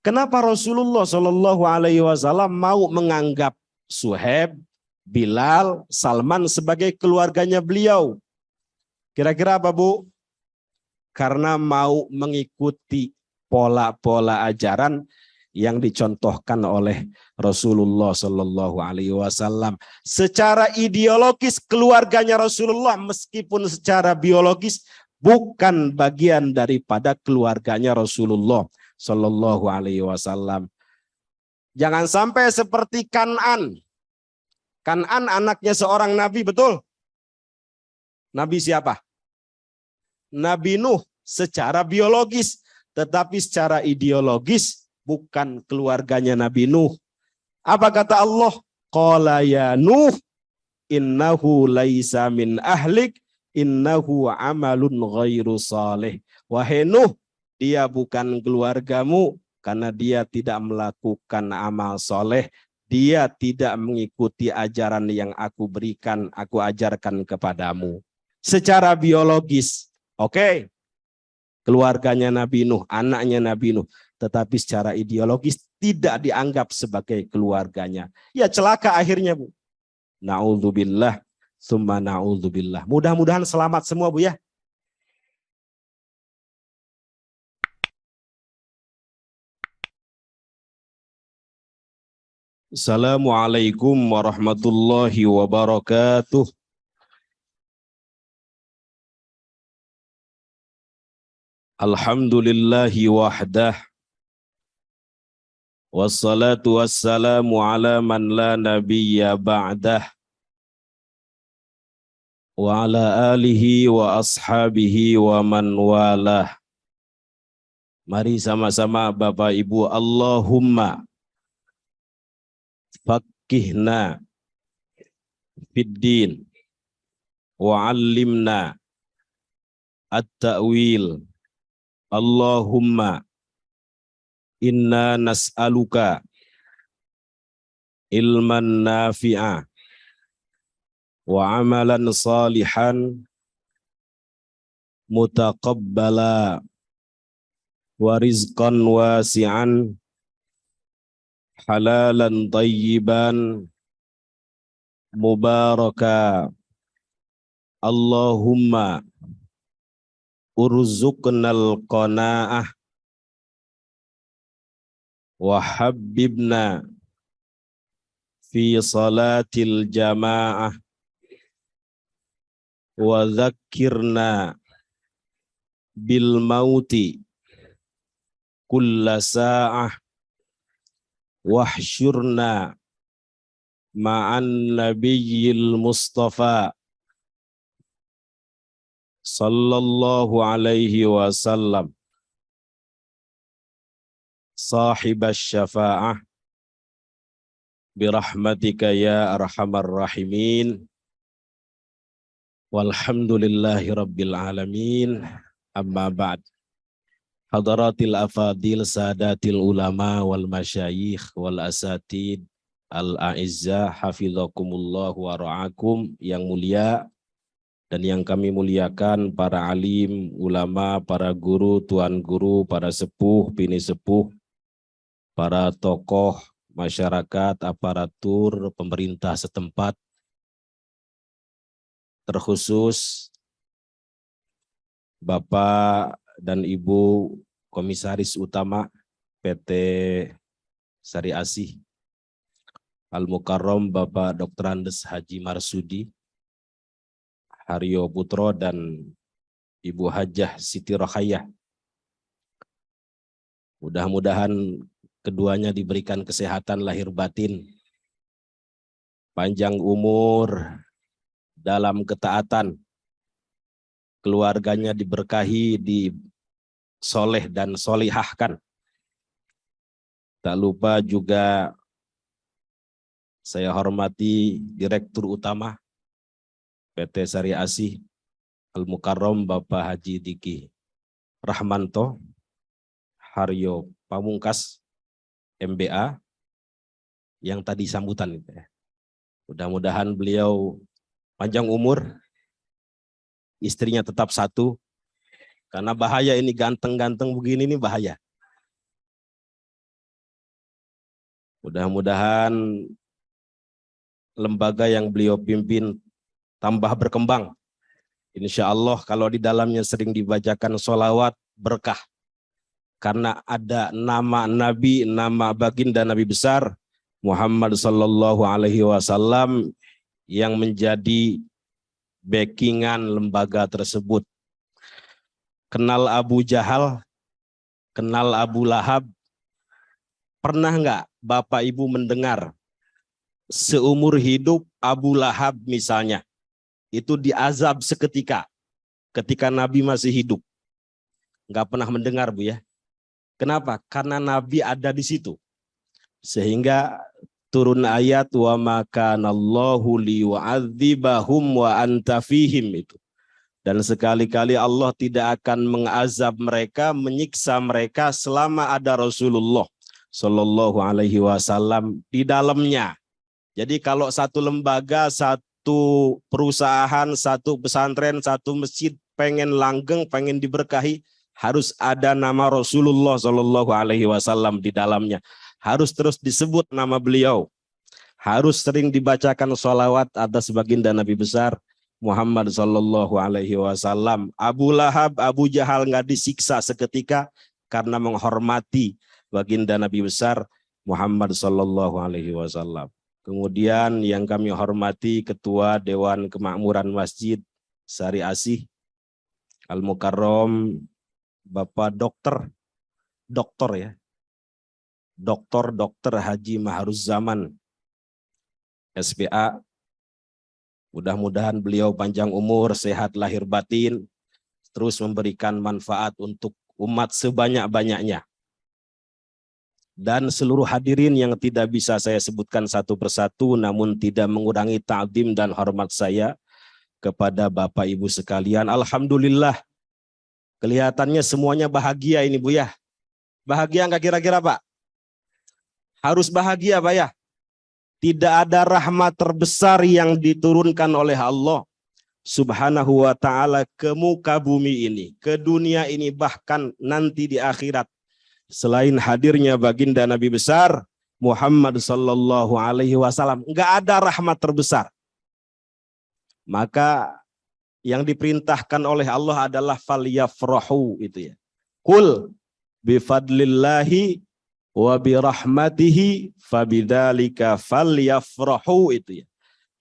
Kenapa Rasulullah Shallallahu Alaihi Wasallam mau menganggap Suhaib, Bilal, Salman sebagai keluarganya beliau? Kira-kira apa, Bu? Karena mau mengikuti pola-pola ajaran yang dicontohkan oleh Rasulullah Shallallahu Alaihi Wasallam. Secara ideologis keluarganya Rasulullah meskipun secara biologis bukan bagian daripada keluarganya Rasulullah Shallallahu Alaihi Wasallam. Jangan sampai seperti Kan'an. Kan'an anaknya seorang nabi, betul? Nabi siapa? Nabi Nuh secara biologis, tetapi secara ideologis bukan keluarganya Nabi Nuh. Apa kata Allah? Qala ya Nuh innahu laisa min ahlik innahu amalun ghairu salih. Wahai Nuh, dia bukan keluargamu karena dia tidak melakukan amal soleh. Dia tidak mengikuti ajaran yang aku berikan, aku ajarkan kepadamu. Secara biologis, oke, keluarganya Nabi Nuh, anaknya Nabi Nuh. Tetapi secara ideologis tidak dianggap sebagai keluarganya. Ya celaka akhirnya, Bu. Na'udzubillah, summa na'udzubillah. Mudah-mudahan selamat semua, Bu ya. Assalamualaikum warahmatullahi wabarakatuh. Alhamdulillahi wahdah. Wassalatu wassalamu ala man la nabiyya ba'dah. Wa ala alihi wa ashabihi wa man walah. Mari sama-sama Bapak Ibu, Allahumma faqihna fiddin wa 'allimna at-ta'wil. Allahumma inna nas'aluka ilman nafi'a wa amalan salihan mutaqabbala wa rizqan wasi'an halalan tayyiban mubaraka. Allahumma urzuqnal qanaah wa habbibna fi salatil jamaah wa dzakkirna bil mauti kulla sa'ah wahsyurna ma'an nabiyyil mustafa sallallahu alaihi wasallam sahibas syafa'ah birahmatika ya arhamar rahimin walhamdulillahi rabbil alamin. Amma ba'd. Hadaratil afadil sadatil ulama wal masyayikh wal asatid al-a'izzah hafizakumullah wa ra'akum. Yang mulia dan yang kami muliakan para alim, ulama, para guru, tuan guru, para sepuh, bini sepuh, para tokoh masyarakat, aparatur, pemerintah setempat, terkhusus Bapak dan Ibu Komisaris Utama PT Sari Asih Al-Mukarram Bapak Dr. Andes Haji Marsudi Haryo Putro dan Ibu Hajah Siti Rokhayah. Mudah-mudahan keduanya diberikan kesehatan lahir batin, panjang umur dalam ketaatan, keluarganya diberkahi, disoleh dan solihahkan. Tak lupa juga saya hormati Direktur Utama PT Sari Asih Al-Mukarram Bapak Haji Diki Rahmanto Haryo Pamungkas MBA yang tadi sambutan. Mudah-mudahan beliau panjang umur, istrinya tetap satu, karena bahaya ini ganteng-ganteng begini ini bahaya. Mudah-mudahan lembaga yang beliau pimpin tambah berkembang. Insya Allah kalau di dalamnya sering dibacakan sholawat berkah. Karena ada nama Nabi, nama baginda Nabi besar Muhammad Sallallahu Alaihi Wasallam yang menjadi backingan lembaga tersebut. Kenal Abu Jahal, kenal Abu Lahab. Pernah nggak Bapak Ibu mendengar seumur hidup Abu Lahab misalnya itu diazab seketika ketika Nabi masih hidup? Nggak pernah mendengar, Bu ya. Kenapa? Karena Nabi ada di situ. Sehingga turun ayat wa makanallahu liyu'adzibahum wa anta fihim itu. Dan sekali-kali Allah tidak akan mengazab mereka, menyiksa mereka selama ada Rasulullah Shallallahu Alaihi Wasallam di dalamnya. Jadi kalau satu lembaga, satu perusahaan, satu pesantren, satu masjid pengen langgeng, pengen diberkahi, harus ada nama Rasulullah Shallallahu Alaihi Wasallam di dalamnya. Harus terus disebut nama beliau. Harus sering dibacakan sholawat atas baginda Nabi besar Muhammad Shallallahu Alaihi Wasallam. Abu Lahab, Abu Jahal nggak disiksa seketika karena menghormati baginda Nabi besar Muhammad Shallallahu Alaihi Wasallam. Kemudian yang kami hormati Ketua Dewan Kemakmuran Masjid Sari Asih Al-Mukarram Bapak Doktor ya, Dokter Haji Mahruz Zaman SPA. Mudah-mudahan beliau panjang umur, sehat lahir batin, terus memberikan manfaat untuk umat sebanyak-banyaknya. Dan seluruh hadirin yang tidak bisa saya sebutkan satu persatu, namun tidak mengurangi ta'zim dan hormat saya kepada Bapak Ibu sekalian. Alhamdulillah, kelihatannya semuanya bahagia ini, Bu ya. Bahagia nggak kira-kira, Pak? Harus bahagia, Pak ya. Tidak ada rahmat terbesar yang diturunkan oleh Allah Subhanahu wa ta'ala ke muka bumi ini, ke dunia ini, bahkan nanti di akhirat, selain hadirnya baginda Nabi besar Muhammad Sallallahu Alaihi Wasallam. Nggak ada rahmat terbesar. Maka yang diperintahkan oleh Allah adalah falyafrahu itu ya. Qul bifadlillahi wa birahmatihi fabidzalika falyafrahu itu ya.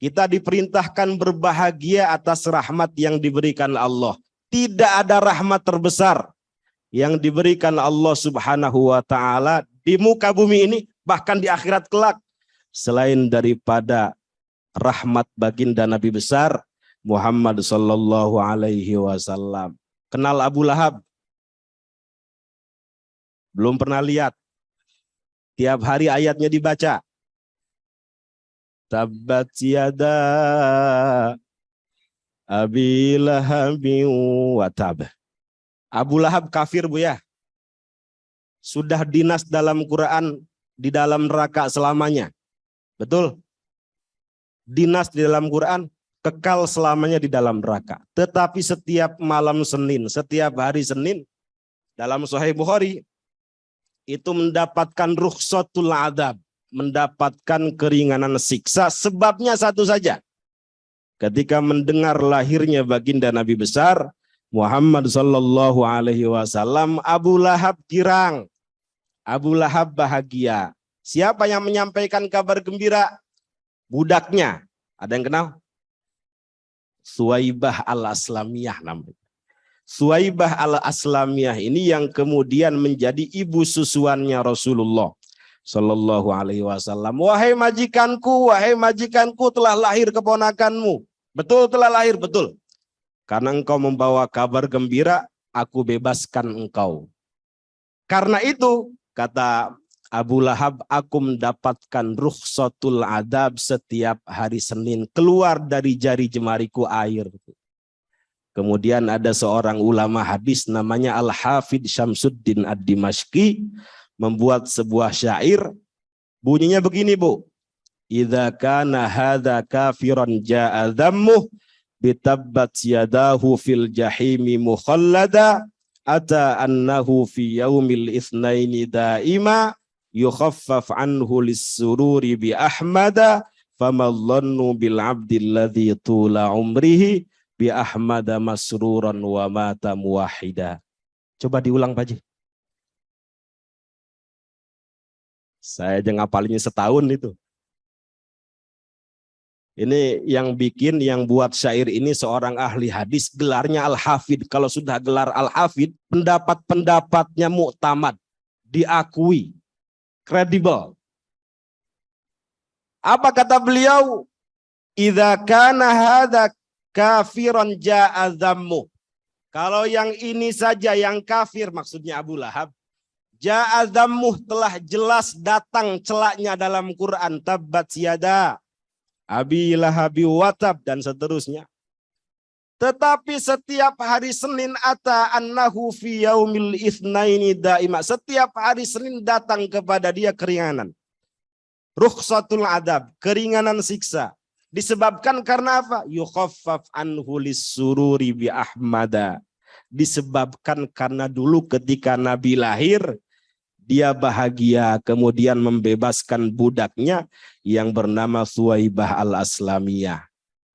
Kita diperintahkan berbahagia atas rahmat yang diberikan Allah. Tidak ada rahmat terbesar yang diberikan Allah Subhanahu wa ta'ala di muka bumi ini, bahkan di akhirat kelak, selain daripada rahmat baginda Nabi besar Muhammad Sallallahu Alaihi Wasallam. Kenal Abu Lahab? Belum pernah lihat. Tiap hari ayatnya dibaca. Tabbat yada Abi Lahabin wa tab. Abu Lahab kafir, Bu ya. Sudah dinas dalam Quran di dalam neraka selamanya. Betul? Dinas di dalam Quran kekal selamanya di dalam neraka. Tetapi setiap malam Senin, setiap hari Senin, dalam Sahih Bukhari, itu mendapatkan rukhsatul adab, mendapatkan keringanan siksa. Sebabnya satu saja. Ketika mendengar lahirnya baginda Nabi besar Muhammad Sallallahu Alaihi Wasallam, Abu Lahab girang, Abu Lahab bahagia. Siapa yang menyampaikan kabar gembira? Budaknya. Ada yang kenal? Suwaibah al-Aslamiyah namanya. Suwaibah al-Aslamiyah ini yang kemudian menjadi ibu susuannya Rasulullah Sallallahu Alaihi Wasallam. Wahai majikanku, telah lahir keponakanmu. Betul, telah lahir, betul. Karena engkau membawa kabar gembira, aku bebaskan engkau. Karena itu, kata Abu Lahab, aku mendapatkan rukhsatul adab setiap hari Senin. Keluar dari jari jemariku air. Kemudian ada seorang ulama hadis namanya Al-Hafidh Syamsuddin Ad-Dimashqi membuat sebuah syair. Bunyinya begini, Bu. Idza kana hadza kafiran ja'a dhammuh bitabbat yadahu fil jahimi mukhallada ata annahu fi yaumil itsnaini daima yukhaffaf anhu lis-sururi bi ahmada famadhannu bil abdil ladzi tula umrihi bi ahmada masruran wa mata muwahhida. Coba diulang Pak Haji. Saya aja ngapalinnya setahun itu. Ini yang bikin, yang buat syair ini seorang ahli hadis, gelarnya Al-Hafidh. Kalau sudah gelar Al-Hafidh, pendapat-pendapatnya muktamad, diakui, kredibel. Apa kata beliau? Idza kana hadza kafiran ja'a dhammu. Kalau yang ini saja yang kafir, maksudnya Abu Lahab, ja'a dhammu, telah jelas datang celaknya dalam Quran, tabbat yada Abi Lahabi watab, dan seterusnya. Tetapi setiap hari Senin ata annahu fi yaumil itsnaini daima. Setiap hari Senin datang kepada dia keringanan. Rukhsatul adab, keringanan siksa. Disebabkan karena apa? Yukhaffaf anhu lis-sururi bi ahmada. Disebabkan karena dulu ketika Nabi lahir, dia bahagia, kemudian membebaskan budaknya yang bernama Suwaibah al-Aslamiyah.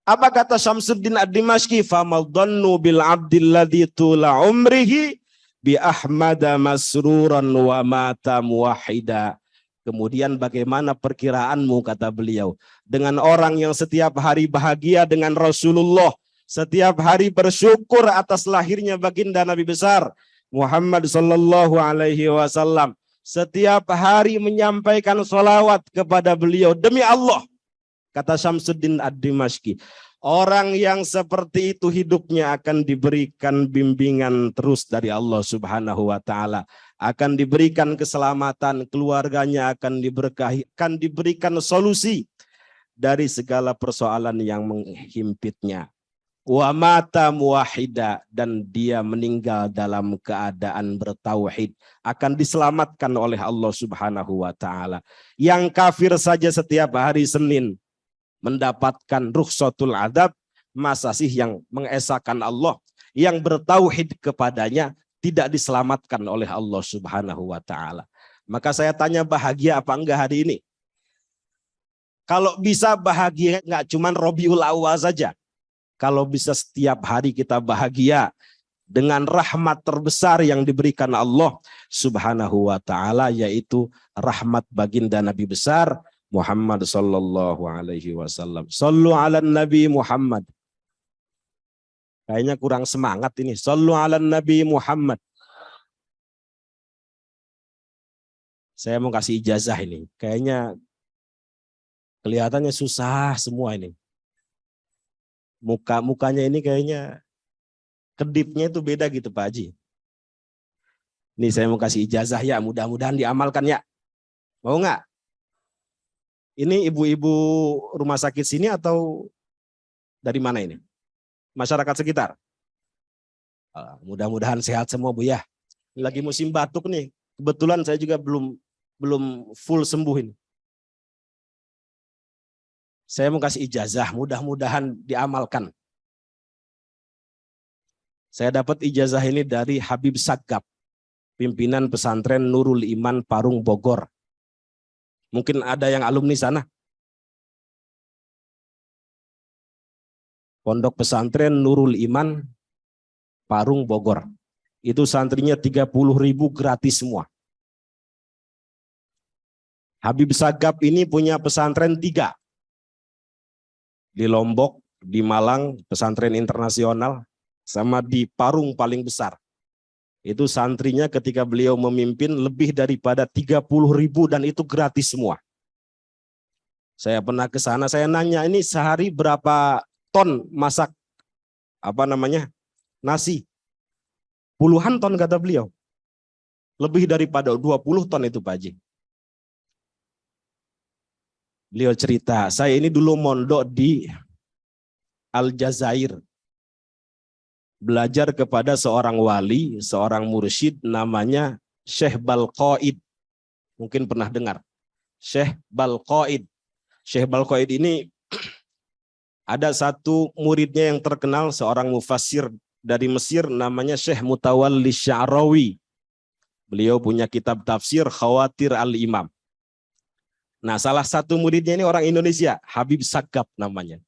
Apa kata Syamsuddin ad-Dimashqi? Famadhannu bil abdil ladzi tula umrihi bi ahmada masruran wa mata muwahhida. Kemudian bagaimana perkiraanmu, kata beliau, dengan orang yang setiap hari bahagia dengan Rasulullah, setiap hari bersyukur atas lahirnya baginda Nabi besar Muhammad sallallahu alaihi wasallam, setiap hari menyampaikan sholawat kepada beliau, demi Allah, kata Syamsuddin ad-Dimashqi, orang yang seperti itu hidupnya akan diberikan bimbingan terus dari Allah subhanahu wa ta'ala, akan diberikan keselamatan, keluarganya akan diberkahi, akan diberikan solusi dari segala persoalan yang menghimpitnya. Wa mata muwahhida, dan dia meninggal dalam keadaan bertauhid, akan diselamatkan oleh Allah subhanahu wa ta'ala. Yang kafir saja setiap hari Senin mendapatkan rukhsatul adab, masa sih yang mengesahkan Allah, yang bertauhid kepadanya, tidak diselamatkan oleh Allah subhanahu wa ta'ala. Maka saya tanya, bahagia apa enggak hari ini? Kalau bisa bahagia enggak cuman Rabiul Awal saja. Kalau bisa setiap hari kita bahagia dengan rahmat terbesar yang diberikan Allah subhanahu wa ta'ala, yaitu rahmat baginda Nabi besar Muhammad sallallahu alaihi wasallam. Sallu ala Nabi Muhammad. Kayaknya kurang semangat ini. Sallu ala Nabi Muhammad. Saya mau kasih ijazah ini. Kayaknya kelihatannya susah semua ini. Mukanya ini kayaknya kedipnya itu beda gitu Pak Haji. Nih saya mau kasih ijazah ya, mudah-mudahan diamalkan ya. Mau nggak? Ini ibu-ibu rumah sakit sini atau dari mana ini? Masyarakat sekitar? Mudah-mudahan sehat semua Bu ya. Lagi musim batuk nih. Kebetulan saya juga belum full sembuh ini. Saya mau kasih ijazah, mudah-mudahan diamalkan. Saya dapat ijazah ini dari Habib Sagap, pimpinan pesantren Nurul Iman Parung Bogor. Mungkin ada yang alumni sana. Pondok pesantren Nurul Iman Parung Bogor. Itu santrinya 30.000 gratis semua. Habib Sagap ini punya pesantren 3. Di Lombok, di Malang, pesantren internasional, sama di Parung paling besar. Itu santrinya ketika beliau memimpin lebih daripada 30.000 dan itu gratis semua. Saya pernah ke sana, saya nanya ini sehari berapa ton masak nasi. Puluhan ton kata beliau. Lebih daripada 20 ton itu Pak Haji. Beliau cerita, saya ini dulu mondok di Aljazair. Belajar kepada seorang wali, seorang mursyid namanya Syekh Balqaid. Mungkin pernah dengar. Syekh Balqaid. Syekh Balqaid ini ada satu muridnya yang terkenal, seorang mufassir dari Mesir namanya Syekh Mutawalli Sya'rawi. Beliau punya kitab tafsir Khawatir al-Imam. Nah, salah satu muridnya ini orang Indonesia, Habib Sagap namanya.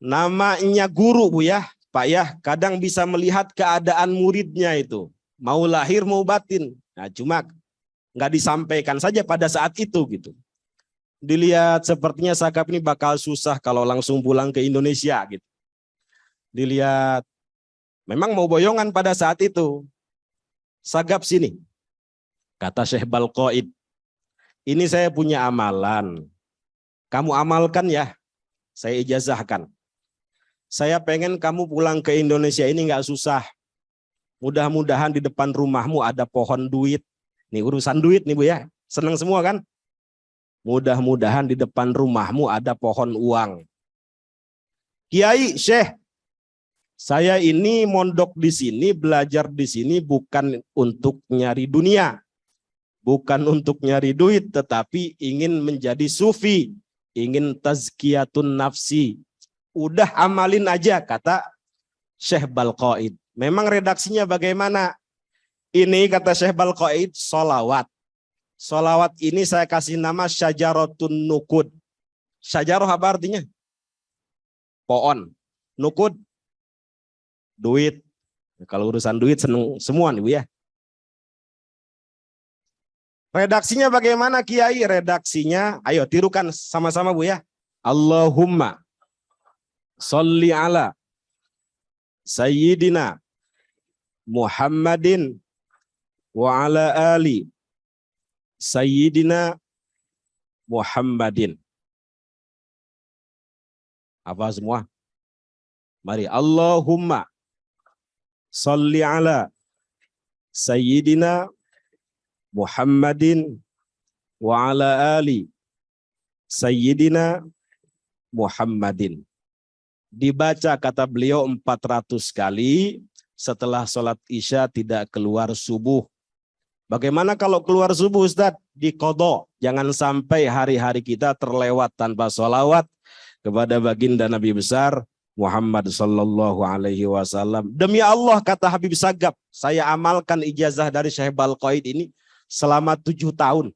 Namanya guru, Bu ya, Pak ya, kadang bisa melihat keadaan muridnya itu. Mau lahir, mau batin. Nah, cuma nggak disampaikan saja pada saat itu gitu. Dilihat sepertinya Sagap ini bakal susah kalau langsung pulang ke Indonesia gitu. Dilihat, memang mau boyongan pada saat itu. Sagap sini, kata Syekh Balqaid, ini saya punya amalan. Kamu amalkan ya, saya ijazahkan. Saya pengen kamu pulang ke Indonesia ini nggak susah. Mudah-mudahan di depan rumahmu ada pohon duit. Nih urusan duit nih Bu ya, senang semua kan? Mudah-mudahan di depan rumahmu ada pohon uang. Kiai, Syekh, saya ini mondok di sini, belajar di sini bukan untuk nyari dunia. Bukan untuk nyari duit, tetapi ingin menjadi sufi. Ingin tazkiyatun nafsi. Udah amalin aja, kata Syekh Balqaid. Memang redaksinya bagaimana? Ini kata Syekh Balqaid, sholawat. Sholawat ini saya kasih nama syajaratun nukud. Syajarah apa artinya? Pohon. Nukud, duit. Kalau urusan duit seneng semua nih Bu ya. Redaksinya bagaimana Kiai? Redaksinya, ayo tirukan sama-sama Bu ya. Allahumma sholli ala Sayyidina Muhammadin wa ala ali Sayyidina Muhammadin. Apa semua? Mari. Allahumma sholli ala Sayyidina Muhammadin wa ala ali Sayyidina Muhammadin. Dibaca kata beliau 400 kali, setelah sholat isya tidak keluar subuh. Bagaimana kalau keluar subuh Ustadz? Diqodho. Jangan sampai hari-hari kita terlewat tanpa sholawat kepada baginda Nabi besar Muhammad sallallahu alaihi wasallam. Demi Allah kata Habib Sagap, saya amalkan ijazah dari Syekh Balqaid ini selama 7 tahun.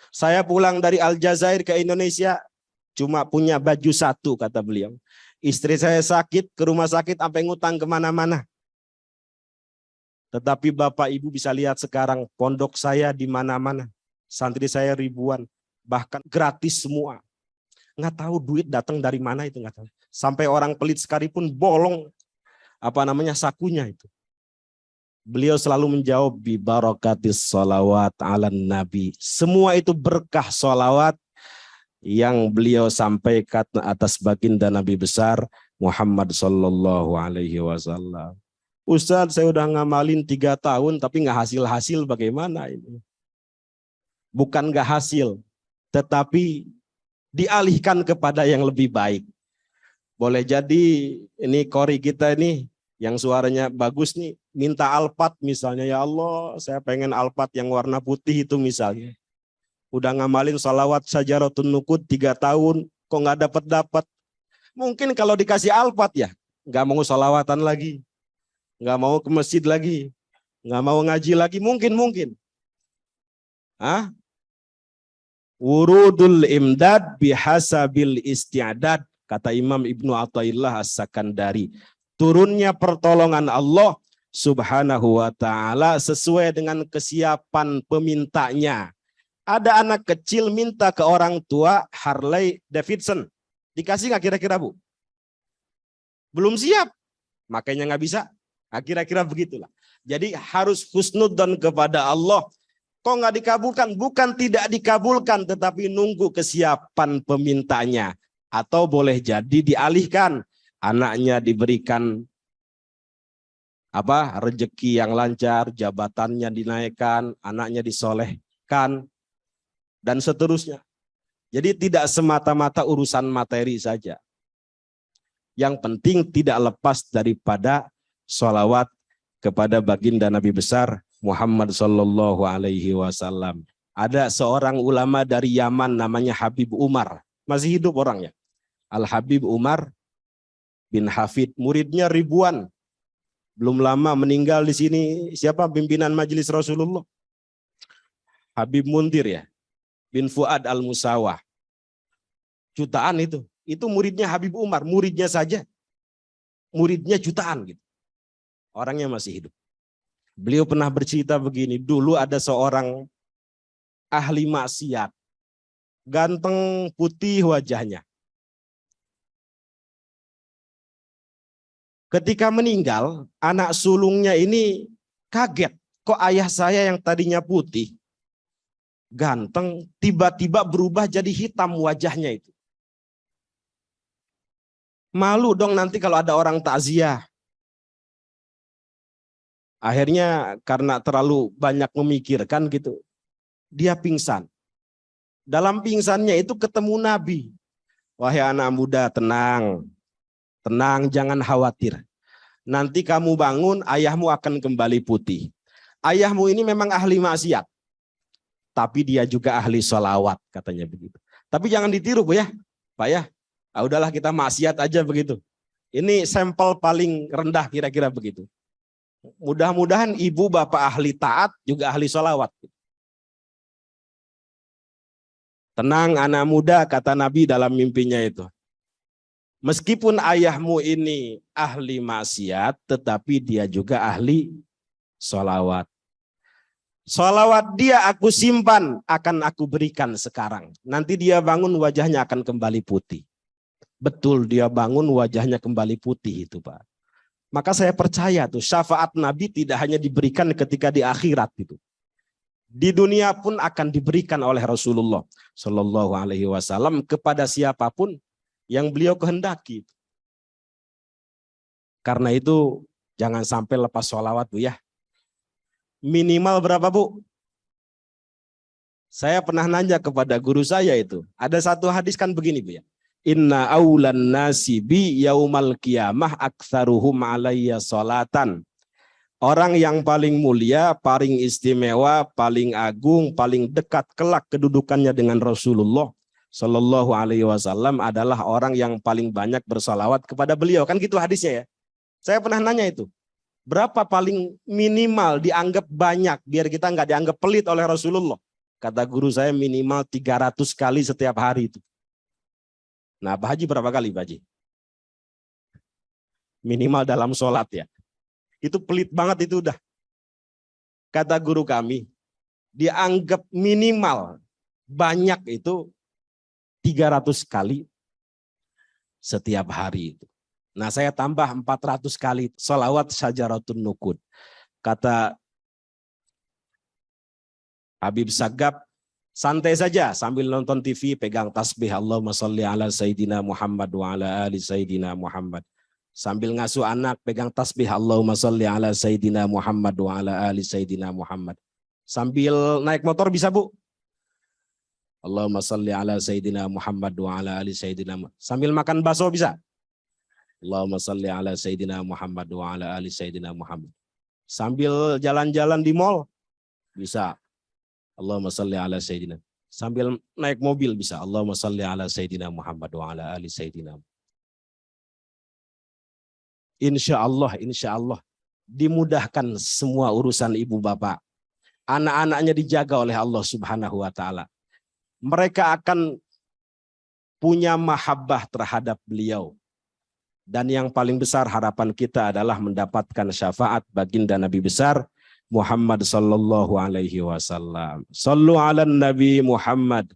Saya pulang dari Aljazair ke Indonesia cuma punya baju satu kata beliau. Istri saya sakit, ke rumah sakit sampai ngutang kemana-mana. Tetapi Bapak Ibu bisa lihat sekarang pondok saya di mana-mana. Santri saya ribuan, bahkan gratis semua. Nggak tahu duit datang dari mana itu nggak tahu. Sampai orang pelit sekalipun bolong sakunya itu. Beliau selalu menjawab bi barakatis sholawat ala nabi. Semua itu berkah sholawat yang beliau sampaikan atas baginda Nabi besar Muhammad sallallahu alaihi wasallam. Ustadz, saya udah ngamalin 3 tahun tapi nggak hasil-hasil, bagaimana ini? Bukan nggak hasil, tetapi dialihkan kepada yang lebih baik. Boleh jadi ini kori kita ini yang suaranya bagus nih, minta alpat misalnya, ya Allah saya pengen alpat yang warna putih itu misalnya. Udah ngamalin salawat syajaratun nukud 3 tahun, kok nggak dapat. Mungkin kalau dikasih alpat ya, nggak mau salawatan lagi, nggak mau ke masjid lagi, nggak mau ngaji lagi, mungkin. Hah? Wurudul imdad bihasabil isti'adad, kata Imam Ibnu Athaillah As-Sakandari. Turunnya pertolongan Allah subhanahu wa ta'ala sesuai dengan kesiapan pemintanya. Ada anak kecil minta ke orang tua Harley Davidson. Dikasih nggak kira-kira Bu? Belum siap, makanya nggak bisa. Nah, kira-kira begitulah. Jadi harus husnudzon kepada Allah. Kok nggak dikabulkan? Bukan tidak dikabulkan, tetapi nunggu kesiapan pemintanya. Atau boleh jadi dialihkan. Anaknya diberikan rezeki yang lancar, jabatannya dinaikkan, anaknya disolehkan, dan seterusnya. Jadi tidak semata-mata urusan materi saja. Yang penting tidak lepas daripada sholawat kepada baginda Nabi besar Muhammad sallallahu alaihi wasallam. Ada seorang ulama dari Yaman namanya Habib Umar. Masih hidup orangnya. Al-Habib Umar bin Hafid. Muridnya ribuan. Belum lama meninggal di sini siapa pimpinan majelis Rasulullah? Habib Muntir ya, bin Fuad Al-Musawah. Jutaan itu. Itu muridnya Habib Umar, muridnya saja. Muridnya jutaan gitu. Orangnya masih hidup. Beliau pernah bercerita begini, dulu ada seorang ahli maksiat. Ganteng putih wajahnya. Ketika meninggal, anak sulungnya ini kaget. Kok ayah saya yang tadinya putih, ganteng, tiba-tiba berubah jadi hitam wajahnya itu. Malu dong nanti kalau ada orang takziah. Akhirnya karena terlalu banyak memikirkan gitu, dia pingsan. Dalam pingsannya itu ketemu Nabi. Wahai anak muda, tenang. Tenang, jangan khawatir. Nanti kamu bangun, ayahmu akan kembali putih. Ayahmu ini memang ahli maksiat. Tapi dia juga ahli sholawat, katanya begitu. Tapi jangan ditiru, Bu ya. Pak ya, udahlah kita maksiat aja begitu. Ini sampel paling rendah kira-kira begitu. Mudah-mudahan ibu bapak ahli taat juga ahli sholawat. Tenang anak muda, kata Nabi dalam mimpinya itu. Meskipun ayahmu ini ahli maksiat, tetapi dia juga ahli sholawat. Sholawat dia aku simpan, akan aku berikan sekarang. Nanti dia bangun wajahnya akan kembali putih. Betul dia bangun wajahnya kembali putih itu Pak. Maka saya percaya tuh syafaat Nabi tidak hanya diberikan ketika di akhirat itu. Di dunia pun akan diberikan oleh Rasulullah Shallallahu Alaihi Wasallam kepada siapapun yang beliau kehendaki. Karena itu jangan sampai lepas sholawat Bu ya. Minimal berapa Bu? Saya pernah nanya kepada guru saya itu. Ada satu hadis kan begini Bu ya. Inna aulan nasi bi yaumal qiyamah aktsaruhum alayya sholatan. Orang yang paling mulia, paling istimewa, paling agung, paling dekat kelak kedudukannya dengan Rasulullah Shallallahu Alaihi Wasallam adalah orang yang paling banyak bersolawat kepada beliau. Kan gitu hadisnya ya. Saya pernah nanya itu. Berapa paling minimal dianggap banyak biar kita nggak dianggap pelit oleh Rasulullah. Kata guru saya minimal 300 kali setiap hari itu. Nah Pak Haji berapa kali Pak Haji? Minimal dalam sholat ya. Itu pelit banget itu udah. Kata guru kami, dianggap minimal banyak itu 300 kali setiap hari itu. Nah saya tambah 400 kali sholawat Syajaratun Nukud. Kata Habib Sagab, santai saja sambil nonton TV, pegang tasbih Allahumma sholli ala Sayyidina Muhammad wa ala ali Sayyidina Muhammad. Sambil ngasuh anak, pegang tasbih Allahumma sholli ala Sayyidina Muhammad wa ala ali Sayyidina Muhammad. Sambil naik motor bisa Bu? Allahumma sholli ala Sayyidina Muhammad wa ala ali Sayyidina Muhammad. Sambil makan bakso bisa? Allahumma sholli ala Sayyidina Muhammad wa ala ali Sayyidina Muhammad. Sambil jalan-jalan di mall bisa. Allahumma sholli ala Sayyidina. Sambil naik mobil bisa. Allahumma sholli ala Sayyidina Muhammad wa ala ali Sayyidina Muhammad. Insya Allah dimudahkan semua urusan ibu bapak. Anak-anaknya dijaga oleh Allah Subhanahu wa Ta'ala. Mereka akan punya mahabbah terhadap beliau. Dan yang paling besar harapan kita adalah mendapatkan syafaat baginda Nabi besar Muhammad sallallahu alaihi wasallam. Sallu ala Nabi Muhammad.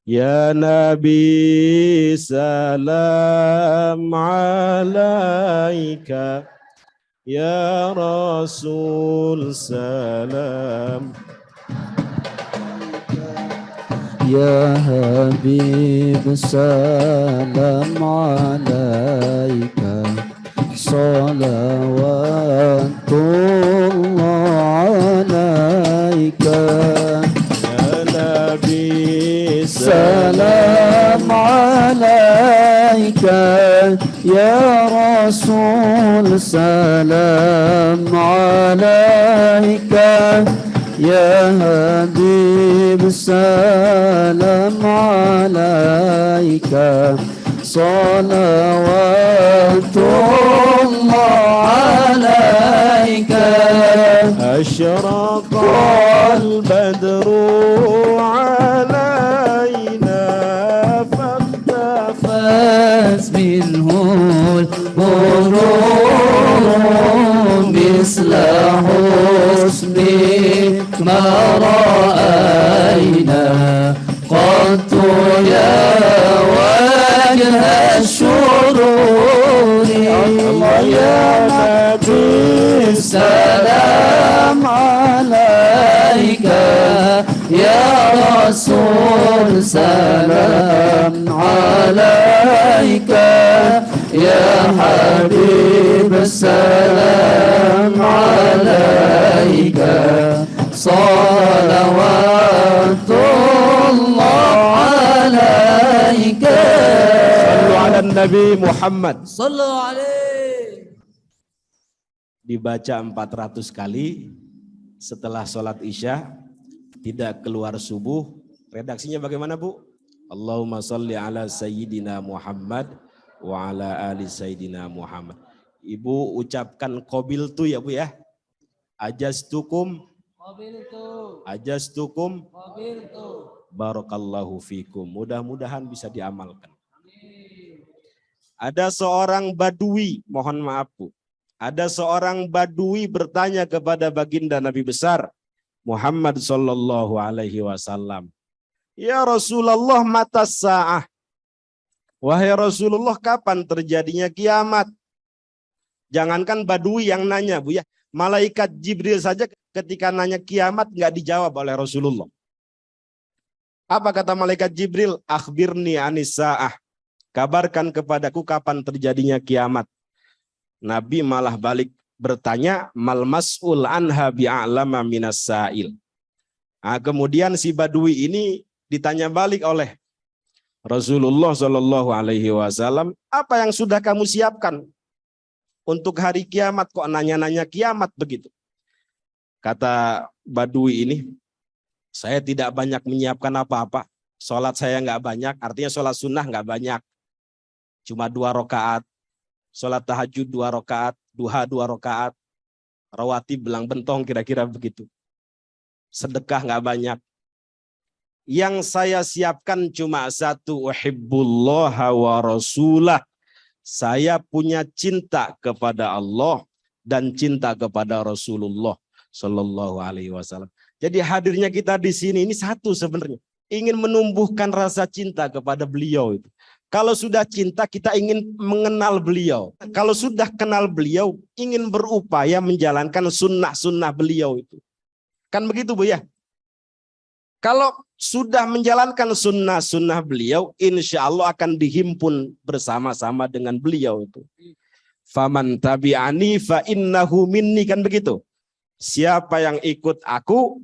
Ya Nabi salam alaika. Ya Rasul salam. Ya Habib salam alaika. Salawatullah alaika. Ya Nabi salam alaika. Ya Rasul salam alaika. يا حبيب السلام عليك صلوات الله عليك أشرق البدر علينا فاز منه الغروب مثل حسنك ما رأينا قط يا وجه الشرور يا نبي السلام عليك يا رسول سلام عليك يا حبيب السلام عليك صلوات الله عليك صلوا على النبي Muhammad. صلوا عليه. Dibaca 400 kali setelah sholat isya, tidak keluar subuh. Redaksinya bagaimana, Bu? Allahumma sholli ala sayyidina Muhammad wa ala ali sayyidina Muhammad. Ibu ucapkan qabiltu ya, Bu ya. Ajastukum, ajastukum, barakallahu fikum. Mudah-mudahan bisa diamalkan. Ada seorang badui, mohon maaf Bu. Ada seorang badui bertanya kepada baginda Nabi besar Muhammad sallallahu alaihi wasallam. Ya Rasulullah, mata sa'ah. Wahai Rasulullah, kapan terjadinya kiamat? Jangankan badui yang nanya, Bu ya. Malaikat Jibril saja ketika nanya kiamat nggak dijawab oleh Rasulullah. Apa kata malaikat Jibril? Akhbirni anis sa'ah. Kabarkan kepadaku kapan terjadinya kiamat. Nabi malah balik bertanya, mal mas'ul anha bi'a'lama minas sa'il. Nah, kemudian si badui ini ditanya balik oleh Rasulullah Shallallahu Alaihi Wasallam, apa yang sudah kamu siapkan untuk hari kiamat? Kok nanya-nanya kiamat begitu? Kata badui ini, saya tidak banyak menyiapkan apa-apa. Sholat saya nggak banyak, artinya sholat sunnah nggak banyak. Cuma 2 rakaat. Sholat tahajud 2 rakaat, duha 2 rakaat, rawatib belang bentong kira-kira begitu. Sedekah nggak banyak. Yang saya siapkan cuma satu, uhibbullaha wa rasulah. Saya punya cinta kepada Allah dan cinta kepada Rasulullah Shallallahu Alaihi Wasallam. Jadi hadirnya kita di sini ini satu sebenarnya, ingin menumbuhkan rasa cinta kepada beliau itu. Kalau sudah cinta, kita ingin mengenal beliau. Kalau sudah kenal beliau, ingin berupaya menjalankan sunnah-sunnah beliau itu. Kan begitu, Bu ya? Kalau sudah menjalankan sunnah-sunnah beliau, insya Allah akan dihimpun bersama-sama dengan beliau itu. Faman tabi'ani fa innahu minni, kan begitu. Siapa yang ikut aku,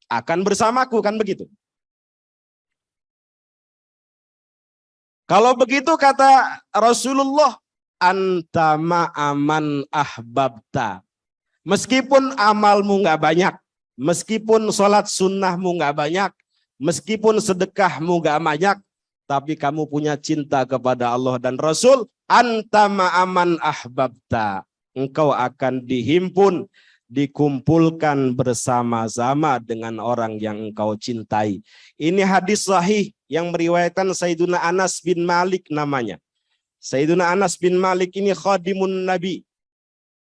akan bersamaku, kan begitu. Kalau begitu kata Rasulullah, anta ma'aman ahbabta. Meskipun amalmu nggak banyak, meskipun sholat sunnahmu nggak banyak, meskipun sedekahmu nggak banyak, tapi kamu punya cinta kepada Allah dan Rasul, anta ma'aman ahbabta. Engkau akan dihimpun, dikumpulkan bersama-sama dengan orang yang engkau cintai. Ini hadis sahih yang meriwayatkan Sayyiduna Anas bin Malik namanya. Sayyiduna Anas bin Malik ini khadimun Nabi.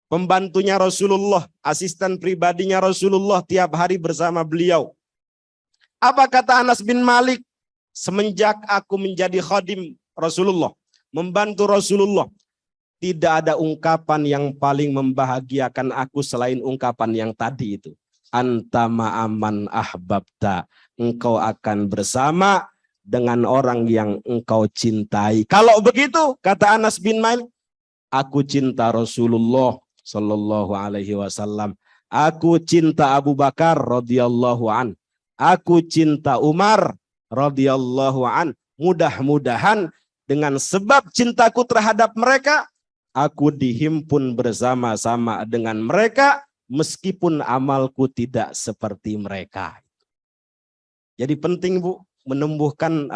Pembantunya Rasulullah, asisten pribadinya Rasulullah, tiap hari bersama beliau. Apa kata Anas bin Malik? Semenjak aku menjadi khadim Rasulullah, membantu Rasulullah, tidak ada ungkapan yang paling membahagiakan aku selain ungkapan yang tadi itu. Anta ma'aman ahbabta. Engkau akan bersama dengan orang yang engkau cintai. Kalau begitu, kata Anas bin Malik, aku cinta Rasulullah Sallallahu Alaihi Wasallam. Aku cinta Abu Bakar radhiyallahu an. Aku cinta Umar radhiyallahu an. Mudah-mudahan dengan sebab cintaku terhadap mereka, aku dihimpun bersama-sama dengan mereka meskipun amalku tidak seperti mereka. Jadi penting Bu, menumbuhkan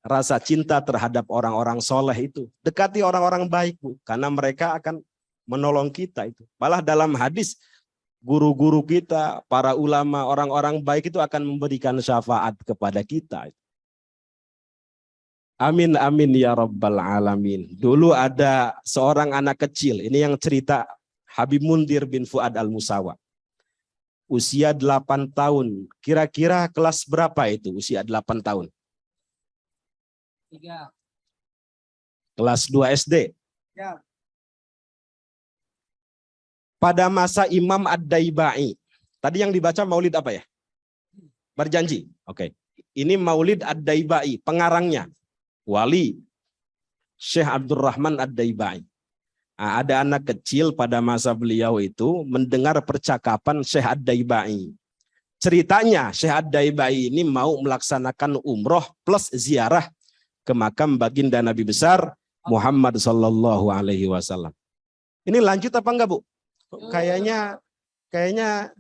rasa cinta terhadap orang-orang soleh itu. Dekati orang-orang baik Bu, karena mereka akan menolong kita itu. Malah dalam hadis, guru-guru kita, para ulama, orang-orang baik itu akan memberikan syafaat kepada kita. Amin, amin ya rabbal alamin. Dulu ada seorang anak kecil, ini yang cerita Habib Mundir bin Fuad al-Musawa. Usia 8 tahun. Kira-kira kelas berapa itu usia 8 tahun? 3. Kelas 2 SD. Ya. Pada masa Imam Ad-Daibai. Tadi yang dibaca maulid apa ya? Berjanji. Oke. Ini maulid Ad-Daibai, pengarangnya. Wali Syekh Abdurrahman Ad-Daibai. Nah, ada anak kecil pada masa beliau itu mendengar percakapan Syekh Ad-Daibai. Ceritanya Syekh Ad-Daibai ini mau melaksanakan umroh plus ziarah ke makam baginda Nabi besar Muhammad sallallahu alaihi wasallam. Ini lanjut apa enggak, Bu? Kayaknya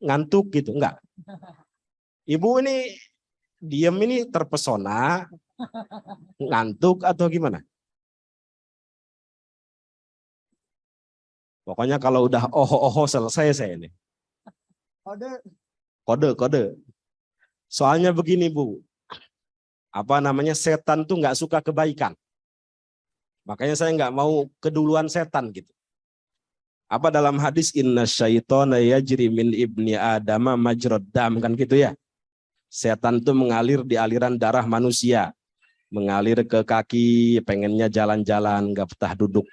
ngantuk gitu, enggak? Ibu ini diam ini terpesona, ngantuk atau gimana? Pokoknya kalau udah oho-oho selesai saya ini. Kode. Soalnya begini Bu, setan tuh nggak suka kebaikan. Makanya saya nggak mau keduluan setan gitu. Apa dalam hadis inna syaitona yajri min ibni adama majrad dam, kan gitu ya. Setan itu mengalir di aliran darah manusia. Mengalir ke kaki, pengennya jalan-jalan, nggak betah duduk.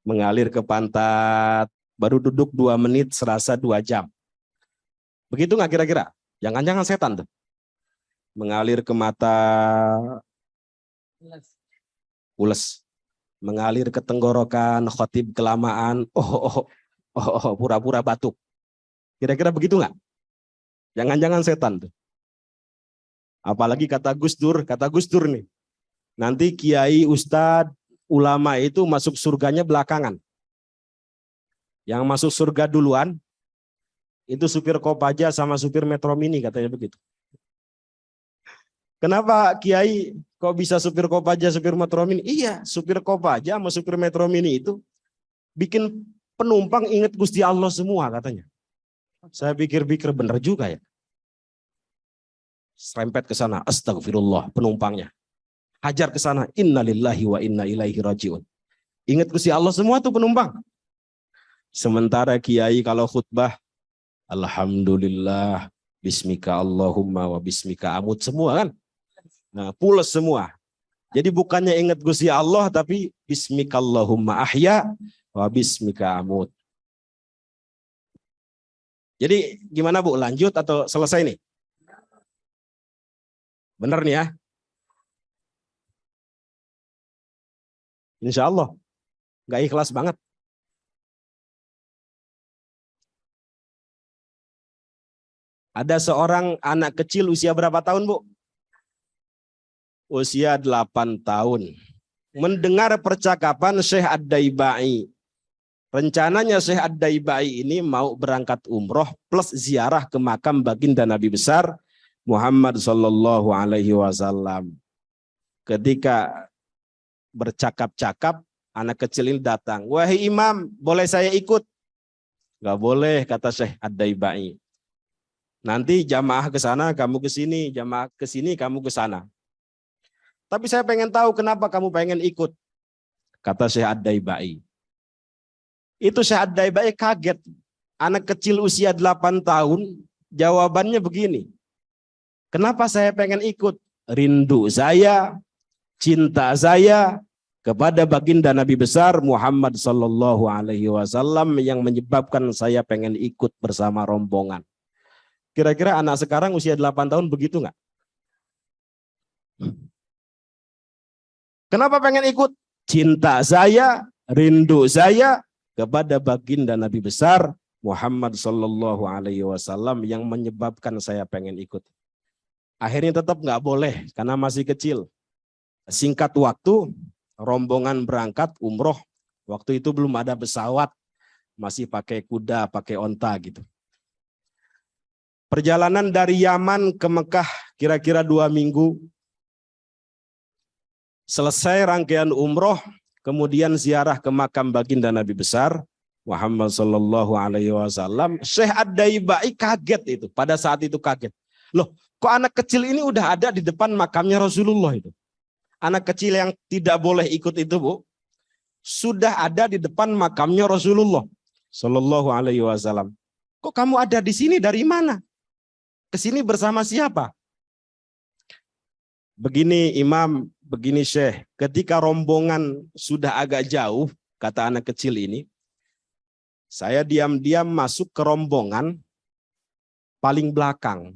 Mengalir ke pantat, baru duduk 2 menit, serasa 2 jam. Begitu nggak kira-kira? Jangan-jangan setan tuh. Mengalir ke mata, ules. Mengalir ke tenggorokan, khotib kelamaan, pura-pura batuk. Kira-kira begitu nggak? Jangan-jangan setan tuh. Apalagi kata Gus Dur nih. Nanti kiai, ustadz, ulama itu masuk surganya belakangan. Yang masuk surga duluan, itu supir Kopaja sama supir Metro Mini, katanya begitu. Kenapa kiai kok bisa supir Kopaja, supir Metro Mini? Iya, supir Kopaja sama supir Metro Mini itu bikin penumpang ingat Gusti Allah semua katanya. Saya pikir-pikir bener juga ya. Serempet ke sana, astagfirullah penumpangnya. Hajar ke sana, innalillahi wa inna ilaihi rajiun. Ingat Gusti Allah semua tuh penumpang. Sementara kiai kalau khutbah, alhamdulillah, bismika Allahumma wa bismika amut semua kan. Nah, pules semua. Jadi bukannya ingat Gusti Allah, tapi bismikallahumma ahya wa bismika amut. Jadi gimana Bu, lanjut atau selesai nih? Bener nih ya? Insya Allah. Gak ikhlas banget. Ada seorang anak kecil usia berapa tahun Bu? Usia 8 tahun. Mendengar percakapan Syekh Ad-Daibai. Rencananya Syekh Ad-Daibai ini mau berangkat umroh plus ziarah ke makam baginda Nabi besar Muhammad sallallahu alaihi wasallam. Ketika bercakap-cakap, anak kecil ini datang. Wahai imam, boleh saya ikut? Gak boleh, kata Syekh Ad-Daibai. Nanti jamaah ke sana, kamu ke sini, jamaah ke sini, kamu ke sana. Tapi saya pengen tahu kenapa kamu pengen ikut. Kata Syekh Ad-Daibai. Itu Syekh Ad-Daibai kaget. Anak kecil usia 8 tahun, jawabannya begini. Kenapa saya pengen ikut? Rindu saya, cinta saya kepada baginda Nabi besar Muhammad sallallahu alaihi wasallam yang menyebabkan saya pengen ikut bersama rombongan. Kira-kira anak sekarang usia 8 tahun begitu nggak? Kenapa pengen ikut? Cinta saya, rindu saya kepada baginda Nabi besar Muhammad sallallahu alaihi wasallam yang menyebabkan saya pengen ikut. Akhirnya tetap nggak boleh karena masih kecil. Singkat waktu, rombongan berangkat umroh. Waktu itu belum ada pesawat. masih pakai kuda, pakai onta gitu. Perjalanan dari Yaman ke Mekah kira-kira 2 minggu. Selesai rangkaian umroh, kemudian ziarah ke makam baginda Nabi besar Muhammad Sallallahu Alaihi Wasallam. Syekh Ad-Daibai kaget itu, pada saat itu kaget. Loh, kok anak kecil ini udah ada di depan makamnya Rasulullah itu? Anak kecil yang tidak boleh ikut itu, Bu, sudah ada di depan makamnya Rasulullah Sallallahu Alaihi Wasallam. Kok kamu ada di sini, dari mana? Kesini bersama siapa? Begini Imam, begini Syekh, ketika rombongan sudah agak jauh, kata anak kecil ini, saya diam-diam masuk ke rombongan paling belakang.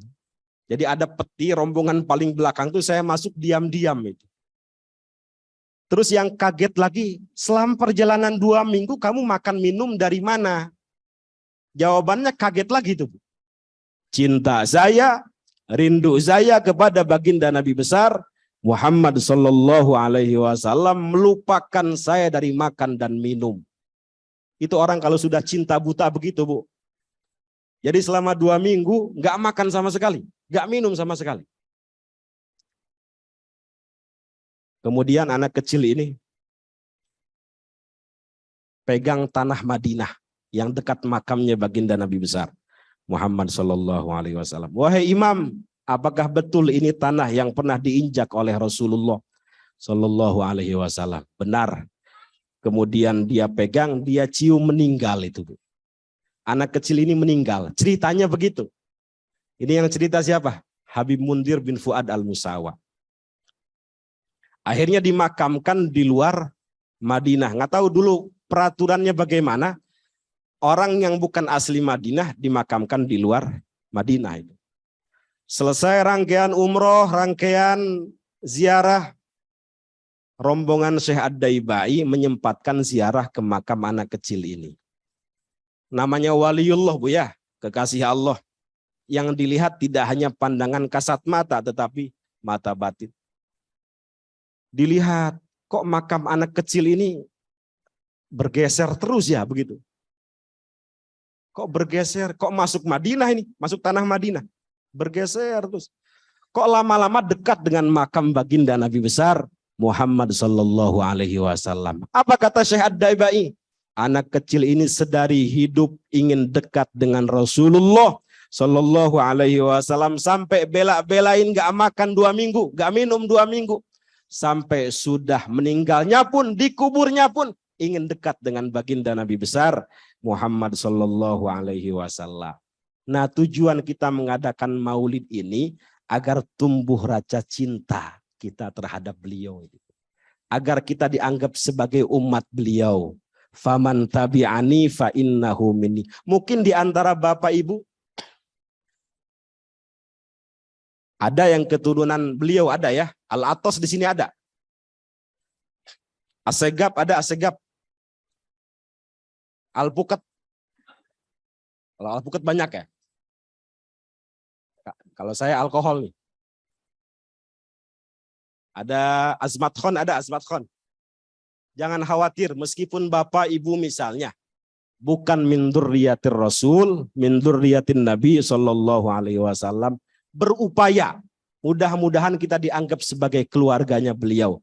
Jadi ada peti rombongan paling belakang itu saya masuk diam-diam itu. Terus yang kaget lagi, selama perjalanan 2 minggu kamu makan minum dari mana? Jawabannya kaget lagi tuh. Cinta saya, rindu saya kepada baginda Nabi besar Muhammad Sallallahu Alaihi Wasallam melupakan saya dari makan dan minum. Itu orang kalau sudah cinta buta begitu, Bu. Jadi selama 2 minggu nggak makan sama sekali, nggak minum sama sekali. Kemudian anak kecil ini pegang tanah Madinah yang dekat makamnya baginda Nabi besar Muhammad Sallallahu Alaihi Wasallam. Wahai Imam, apakah betul ini tanah yang pernah diinjak oleh Rasulullah Sallallahu Alaihi Wasallam? Benar. Kemudian dia pegang, dia cium, meninggal itu, Bu. Anak kecil ini meninggal. Ceritanya begitu. Ini yang cerita siapa? Habib Mundir bin Fuad Al-Musawa. Akhirnya dimakamkan di luar Madinah. Nggak tahu dulu peraturannya bagaimana. Orang yang bukan asli Madinah dimakamkan di luar Madinah itu. Selesai rangkaian umroh, rangkaian ziarah, rombongan Syekh Ad-Daibai menyempatkan ziarah ke makam anak kecil ini. Namanya waliullah, Bu ya, kekasih Allah. Yang dilihat tidak hanya pandangan kasat mata, tetapi mata batin. Dilihat, kok makam anak kecil ini bergeser terus ya, begitu. Kok bergeser, kok masuk Madinah ini, masuk tanah Madinah. Bergeser terus. Kok lama-lama dekat dengan makam baginda Nabi besar Muhammad Sallallahu Alaihi Wasallam. Apa kata Syekh Ad-Daibai? Anak kecil ini sedari hidup ingin dekat dengan Rasulullah Sallallahu Alaihi Wasallam sampai bela-belain gak makan 2 minggu, gak minum 2 minggu. Sampai sudah meninggalnya pun, dikuburnya pun ingin dekat dengan baginda Nabi besar Muhammad Sallallahu Alaihi Wasallam. Nah, tujuan kita mengadakan maulid ini agar tumbuh rasa cinta kita terhadap beliau. Agar kita dianggap sebagai umat beliau. Faman tabi'ani fa innahu minni. Mungkin di antara Bapak Ibu ada yang keturunan beliau, ada ya. Al-Atos di sini ada. Asegaf ada, Asegaf. Alpukat. Kalau alpukat banyak ya. Kalau saya alkohol nih. Ada Azmatkhon, ada Azmatkhon. Jangan khawatir, meskipun Bapak Ibu misalnya bukan min dzurriyyatir Rasul, min dzurriyyatin Nabi Sallallahu Alaihi Wasallam, berupaya mudah-mudahan kita dianggap sebagai keluarganya beliau.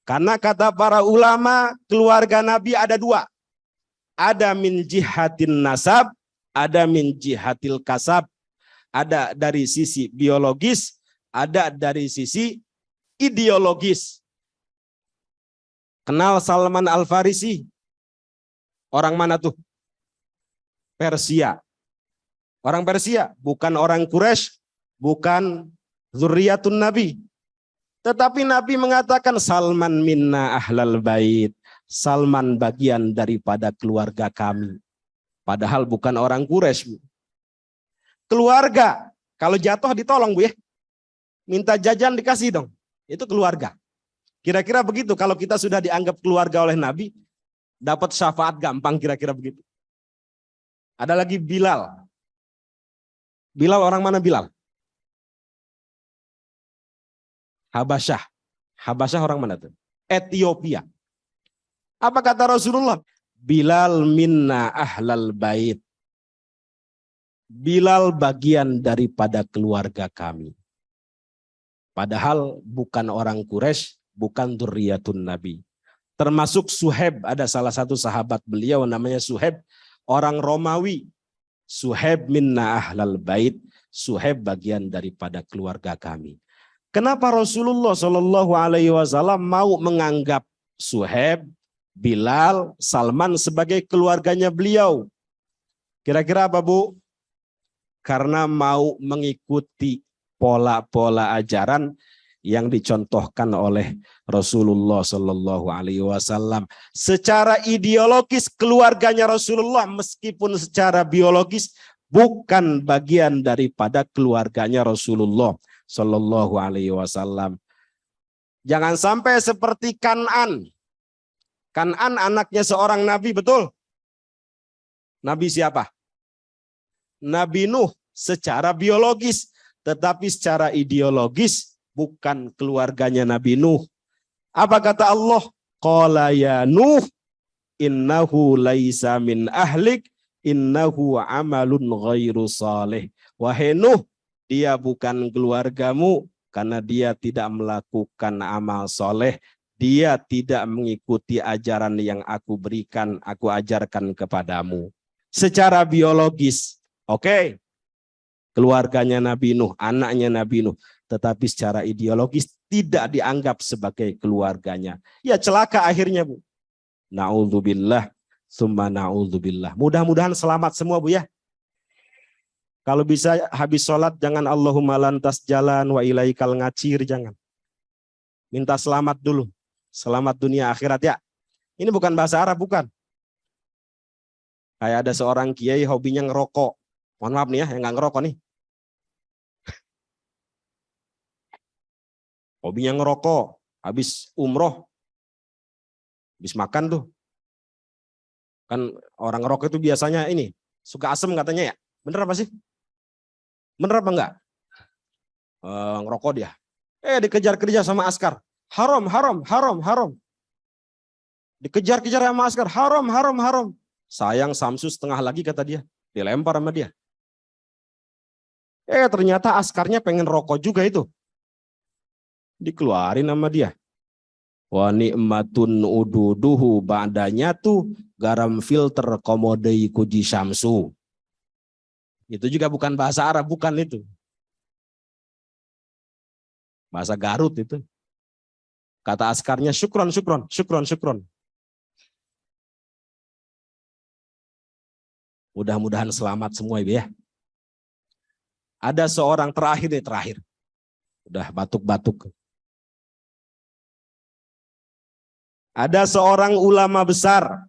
Karena kata para ulama, keluarga Nabi ada 2. Ada min jihatin nasab, ada min jihatil kasab. Ada dari sisi biologis, ada dari sisi ideologis. Kenal Salman Al-Farisi? Orang mana tuh? Persia. Orang Persia, bukan orang Quraisy, bukan zurriyatun Nabi. Tetapi Nabi mengatakan Salman minna ahlal bait. Salman bagian daripada keluarga kami. Padahal bukan orang Quraisy. Keluarga, kalau jatuh ditolong, Bu ya. Minta jajan dikasih dong. Itu keluarga. Kira-kira begitu, kalau kita sudah dianggap keluarga oleh Nabi, dapat syafaat gampang, kira-kira begitu. Ada lagi Bilal. Bilal orang mana Bilal? Habasyah. Habasyah orang mana tuh? Ethiopia. Apa kata Rasulullah? Bilal minna ahlal bait. Bilal bagian daripada keluarga kami. Padahal bukan orang Quraisy, bukan dzurriyyatun Nabi. Termasuk Suhaib, ada salah satu sahabat beliau namanya Suhaib, orang Romawi. Suhaib minna ahlal bait, Suhaib bagian daripada keluarga kami. Kenapa Rasulullah Shallallahu Alaihi Wasallam mau menganggap Suhaib, Bilal, Salman sebagai keluarganya beliau? Kira-kira apa, Bu? Karena mau mengikuti pola-pola ajaran yang dicontohkan oleh Rasulullah Shallallahu Alaihi Wasallam. Secara ideologis keluarganya Rasulullah meskipun secara biologis bukan bagian daripada keluarganya Rasulullah Shallallahu Alaihi Wasallam. Jangan sampai seperti Kan'an. Kan'an anaknya seorang nabi, betul? Nabi siapa? Nabi Nuh secara biologis, tetapi secara ideologis bukan keluarganya Nabi Nuh. Apa kata Allah? Qala ya Nuh innahu laisa min ahlik innahu amalun ghairu salih. Wahai Nuh, dia bukan keluargamu karena dia tidak melakukan amal soleh. Dia tidak mengikuti ajaran yang aku berikan, aku ajarkan kepadamu. Secara biologis, oke, keluarganya Nabi Nuh, anaknya Nabi Nuh, tetapi secara ideologis tidak dianggap sebagai keluarganya. Ya celaka akhirnya, Bu. Na'udzubillah, summa na'udzubillah. Mudah-mudahan selamat semua, Bu, ya. Kalau bisa habis sholat jangan Allahumma lantas jalan wa ilaikal ngacir, jangan. Minta selamat dulu. Selamat dunia akhirat, ya. Ini bukan bahasa Arab, bukan. Kayak ada seorang kiai hobinya ngerokok. Mohon maaf nih ya, yang nggak ngerokok nih. Hobinya ngerokok, habis umroh, habis makan tuh. Kan orang ngerokok itu biasanya ini, suka asem katanya ya. Bener apa sih? Bener apa enggak? Ngerokok dia. Dikejar-kejar sama askar. Haram, haram, haram, haram. Dikejar-kejar sama askar. Haram, haram, haram. Sayang Samsu setengah lagi kata dia. Dilempar sama dia. Ternyata askarnya pengen rokok juga itu. Dikeluarin sama dia. Wa ni'matun ududuhu ba'danya tuh garam filter komodei kuji Samsu. Itu juga bukan bahasa Arab, bukan itu. Bahasa Garut itu. Kata askarnya syukron, syukron, syukron, syukron. Mudah-mudahan selamat semua, Ibu, ya. Ada seorang terakhir. Udah batuk-batuk. Ada seorang ulama besar.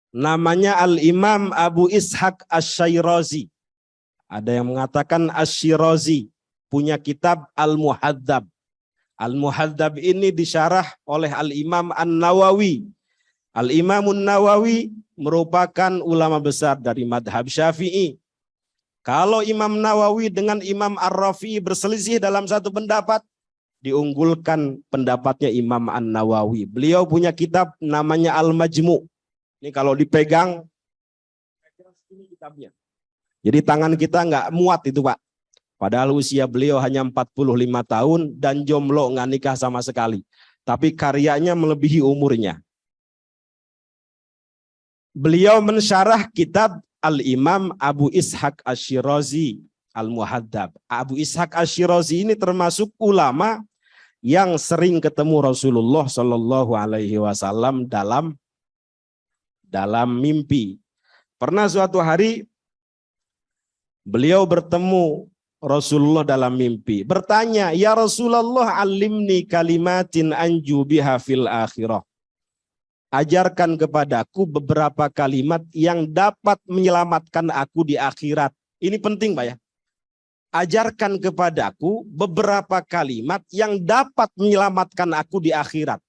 Namanya Al-Imam Abu Ishaq Asy-Syirazi. Ada yang mengatakan Asy-Syirazi punya kitab Al-Muhadzab. Al-Muhadzab ini disyarah oleh Al-Imam An-Nawawi. Al-Imam An-Nawawi merupakan ulama besar dari madhab Syafi'i. Kalau Imam Nawawi dengan Imam Ar-Rafi'i berselisih dalam satu pendapat, diunggulkan pendapatnya Imam An-Nawawi. Beliau punya kitab namanya Al-Majmu'. Ini kalau dipegang, ini kitabnya. Jadi tangan kita nggak muat itu, Pak. Padahal usia beliau hanya 45 tahun dan jomblo, nggak nikah sama sekali. Tapi karyanya melebihi umurnya. Beliau mensyarah kitab Al-Imam Abu Ishaq Asy-Syirazi Al-Muhadzab. Abu Ishaq Asy-Syirazi ini termasuk ulama yang sering ketemu Rasulullah Shallallahu Alaihi Wasallam dalam mimpi. Pernah suatu hari beliau bertemu Rasulullah dalam mimpi. Bertanya, ya Rasulullah alimni kalimatin anju biha fil akhirah. Ajarkan kepadaku beberapa kalimat yang dapat menyelamatkan aku di akhirat. Ini penting, Pak, ya. Ajarkan kepadaku beberapa kalimat yang dapat menyelamatkan aku di akhirat.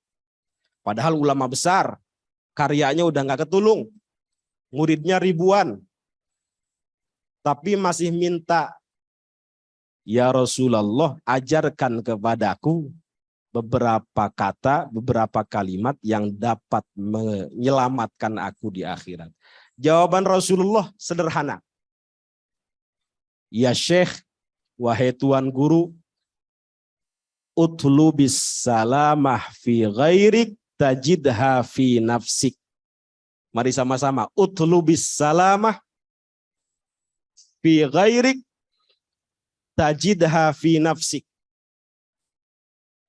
Padahal ulama besar, karyanya udah nggak ketulung. Muridnya ribuan. Tapi masih minta, ya Rasulullah ajarkan kepadaku beberapa kata, beberapa kalimat yang dapat menyelamatkan aku di akhirat. Jawaban Rasulullah sederhana. Ya Syekh, wahai Tuan Guru, utlubis salamah fi ghairik tajidha fi nafsik. Mari sama-sama. Utlubis salamah fi ghairik tajidha fi nafsik.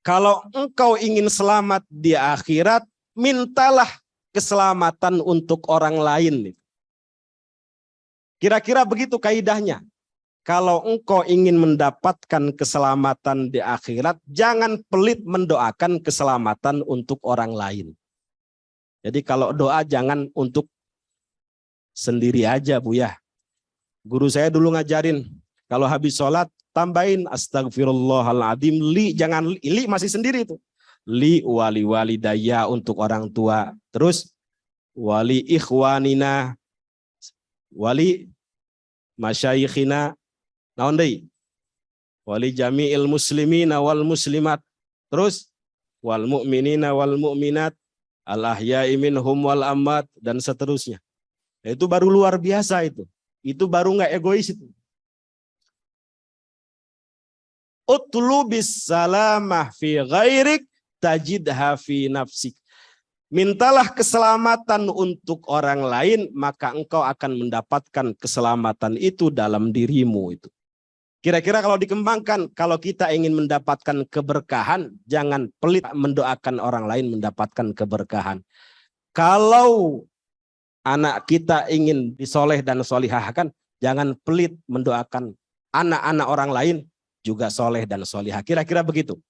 Kalau engkau ingin selamat di akhirat, mintalah keselamatan untuk orang lain. Kira-kira begitu kaidahnya. Kalau engkau ingin mendapatkan keselamatan di akhirat, jangan pelit mendoakan keselamatan untuk orang lain. Jadi kalau doa jangan untuk sendiri aja, Bu ya. Guru saya dulu ngajarin, kalau habis sholat, tambahin astagfirullahaladzim, jangan li masih sendiri itu. Li wali walidaya untuk orang tua. Terus wali ikhwanina, wali masyayikhina, naon deui? Wali jami'il muslimina wal muslimat. Terus wal mu'minina wal mu'minat, al ahya'i minhum wal amwat, dan seterusnya. Itu baru luar biasa itu. Itu baru nggak egois itu. Utlubis salamah fi ghairik tajidha fi nafsik. Mintalah keselamatan untuk orang lain, maka engkau akan mendapatkan keselamatan itu dalam dirimu itu. Kira-kira kalau dikembangkan, kalau kita ingin mendapatkan keberkahan, jangan pelit mendoakan orang lain mendapatkan keberkahan. Kalau anak kita ingin disoleh dan solihahkan, jangan pelit mendoakan anak-anak orang lain juga soleh dan solihah. Kira-kira begitu.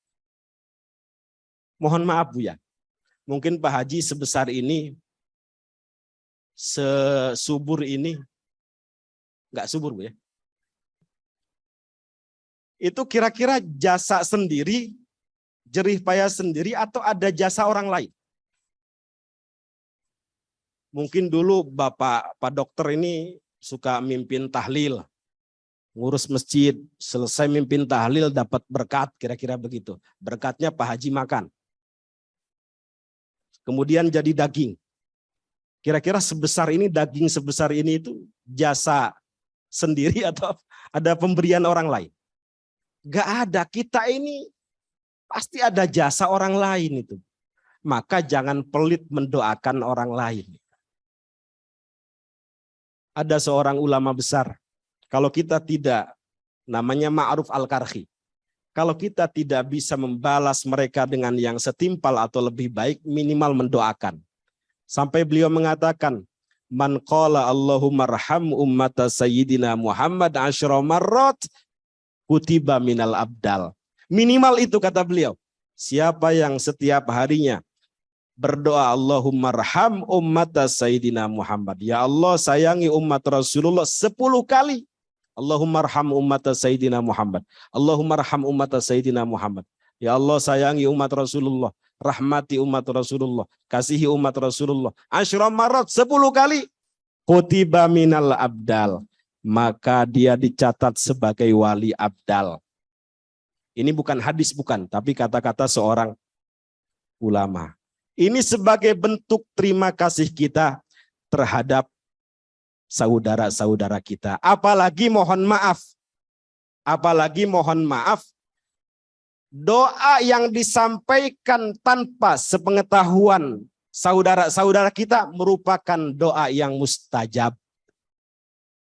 Mohon maaf Bu ya, mungkin Pak Haji sebesar ini, sesubur ini, nggak subur Bu ya. Itu kira-kira jasa sendiri, jerih payah sendiri, atau ada jasa orang lain? Mungkin dulu Pak Dokter ini suka mimpin tahlil, ngurus masjid, selesai mimpin tahlil dapat berkat, kira-kira begitu. Berkatnya Pak Haji makan. Kemudian jadi daging. Kira-kira sebesar ini, daging sebesar ini itu jasa sendiri atau ada pemberian orang lain? Gak ada, kita ini pasti ada jasa orang lain itu. Maka jangan pelit mendoakan orang lain. Ada seorang ulama besar, kalau kita tidak, namanya Ma'ruf Al-Karhi, kalau kita tidak bisa membalas mereka dengan yang setimpal atau lebih baik, minimal mendoakan. Sampai beliau mengatakan, man qala Allahumma arham ummata sayyidina Muhammad asyra marrat kutiba minal abdal. Minimal itu kata beliau. Siapa yang setiap harinya berdoa Allahumma arham ummata sayyidina Muhammad. Ya Allah sayangi umat Rasulullah 10 kali. Allahumma arham ummata sayyidina Muhammad. Allahumma arham ummata sayyidina Muhammad. Ya Allah sayangi umat Rasulullah. Rahmati umat Rasulullah. Kasihi umat Rasulullah. Asyra marat 10 kali. Kutiba minal abdal. Maka dia dicatat sebagai wali abdal. Ini bukan hadis, bukan. Tapi kata-kata seorang ulama. Ini sebagai bentuk terima kasih kita terhadap saudara-saudara kita. Apalagi mohon maaf. Apalagi mohon maaf. Doa yang disampaikan tanpa sepengetahuan saudara-saudara kita merupakan doa yang mustajab.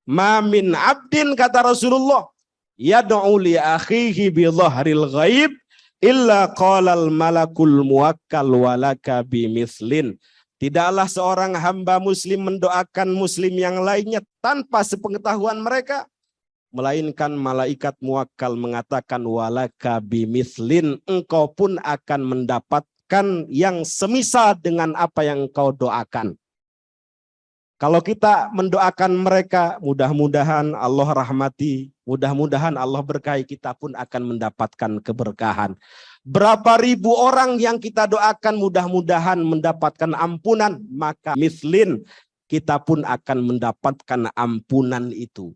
Ma min abdin kata Rasulullah yad'u li akhihi bi dhahril ghaib illa qalal malakul muwakkal walaka bimithlin. Tidaklah seorang hamba muslim mendoakan muslim yang lainnya tanpa sepengetahuan mereka, melainkan malaikat muwakkal mengatakan walaka bimithlin, engkau pun akan mendapatkan yang semisal dengan apa yang engkau doakan. Kalau kita mendoakan mereka, mudah-mudahan Allah rahmati, mudah-mudahan Allah berkahi, kita pun akan mendapatkan keberkahan. Berapa ribu orang yang kita doakan mudah-mudahan mendapatkan ampunan, maka mithlin, kita pun akan mendapatkan ampunan itu.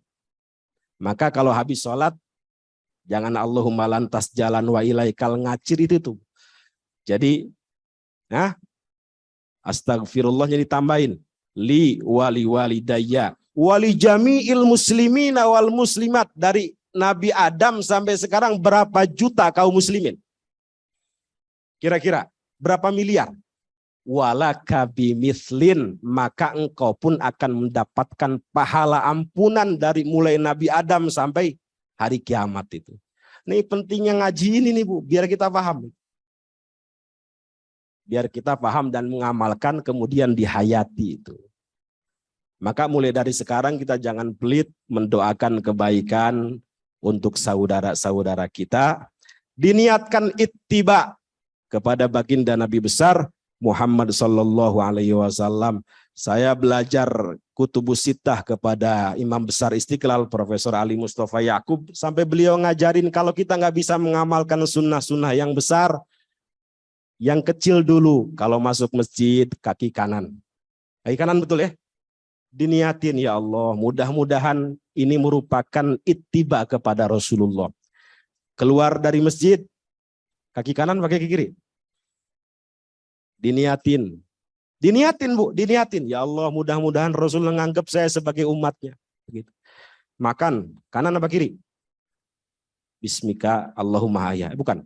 Maka kalau habis sholat, jangan Allahumma lantas jalan wa ilaikal ngacir itu tuh. Jadi, astagfirullahnya ditambahin. Li wali walidayya wali jami'il muslimin wal muslimat. Dari Nabi Adam sampai sekarang berapa juta kaum muslimin? Kira-kira berapa miliar? Walaka bimithlin, maka engkau pun akan mendapatkan pahala ampunan dari mulai Nabi Adam sampai hari kiamat itu. Ini pentingnya ngaji ini nih Bu, biar kita paham. Biar kita paham dan mengamalkan kemudian dihayati itu. Maka mulai dari sekarang kita jangan pelit mendoakan kebaikan untuk saudara-saudara kita. Diniatkan ittiba kepada baginda Nabi besar Muhammad sallallahu alaihi wasallam. Saya belajar Kutubus Sittah kepada Imam Besar Istiqlal Profesor Ali Mustafa Yakub, sampai beliau ngajarin kalau kita nggak bisa mengamalkan sunnah-sunnah yang besar, yang kecil dulu. Kalau masuk masjid kaki kanan. Kaki kanan betul ya? Diniatin, ya Allah, mudah-mudahan ini merupakan ittiba kepada Rasulullah. Keluar dari masjid kaki kanan pakai kaki kiri. Diniatin. Diniatin Bu, diniatin. Ya Allah, mudah-mudahan Rasul menganggap saya sebagai umatnya. Begitu. Makan, kanan apa kiri? Bismika Allahumma hayya. Bukan.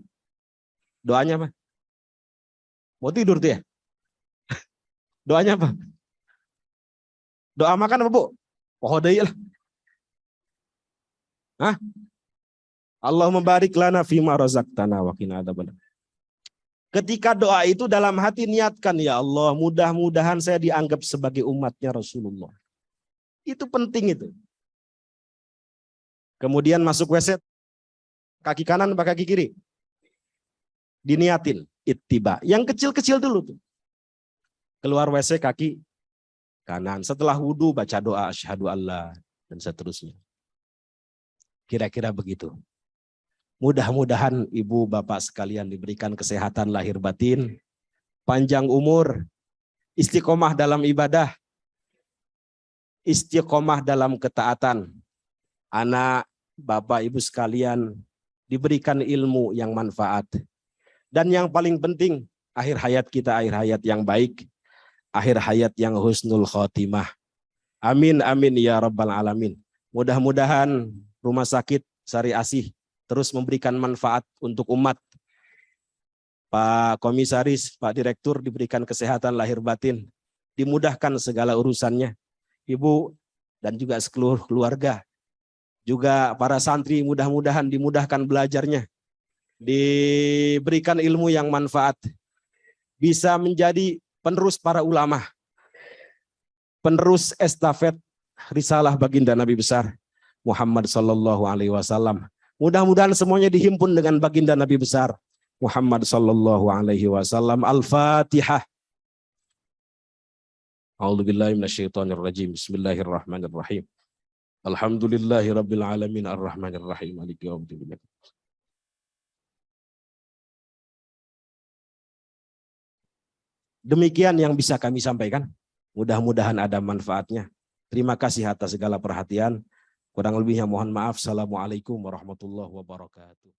Doanya apa? Mau tidur tuh ya? Doanya apa? Doa makan apa Bu? Oh lah. Hah? Allahumma barik lana fima razaqtana wa qina adzabannar. Ketika doa itu dalam hati niatkan, ya Allah, mudah-mudahan saya dianggap sebagai umatnya Rasulullah. Itu penting itu. Kemudian masuk WC, kaki kanan apa kaki kiri? Diniatin, ittiba. Yang kecil-kecil dulu tuh. Keluar WC kaki kanan. Setelah wudhu baca doa asyhadu alla dan seterusnya. Kira-kira begitu. Mudah-mudahan ibu bapak sekalian diberikan kesehatan lahir batin, panjang umur, istiqomah dalam ibadah, istiqomah dalam ketaatan. Anak, bapak, ibu sekalian diberikan ilmu yang manfaat. Dan yang paling penting, akhir hayat kita akhir hayat yang baik, akhir hayat yang husnul khotimah. Amin, amin ya rabbal alamin. Mudah-mudahan Rumah Sakit Sari Asih terus memberikan manfaat untuk umat. Pak Komisaris, Pak Direktur diberikan kesehatan lahir batin, dimudahkan segala urusannya. Ibu dan juga seluruh keluarga, juga para santri mudah-mudahan dimudahkan belajarnya, diberikan ilmu yang manfaat, bisa menjadi penerus para ulama, penerus estafet risalah baginda Nabi besar Muhammad sallallahu alaihi wasallam. Mudah-mudahan semuanya dihimpun dengan baginda Nabi besar Muhammad sallallahu alaihi wasallam. Al-Fatihah. A'udzubillahi minasyaitonirrajim. Bismillahirrahmanirrahim. Alhamdulillahirabbil alamin arrahmanirrahim maliki yaumiddin. Demikian yang bisa kami sampaikan. Mudah-mudahan ada manfaatnya. Terima kasih atas segala perhatian. Kurang lebihnya mohon maaf. Assalamualaikum warahmatullahi wabarakatuh.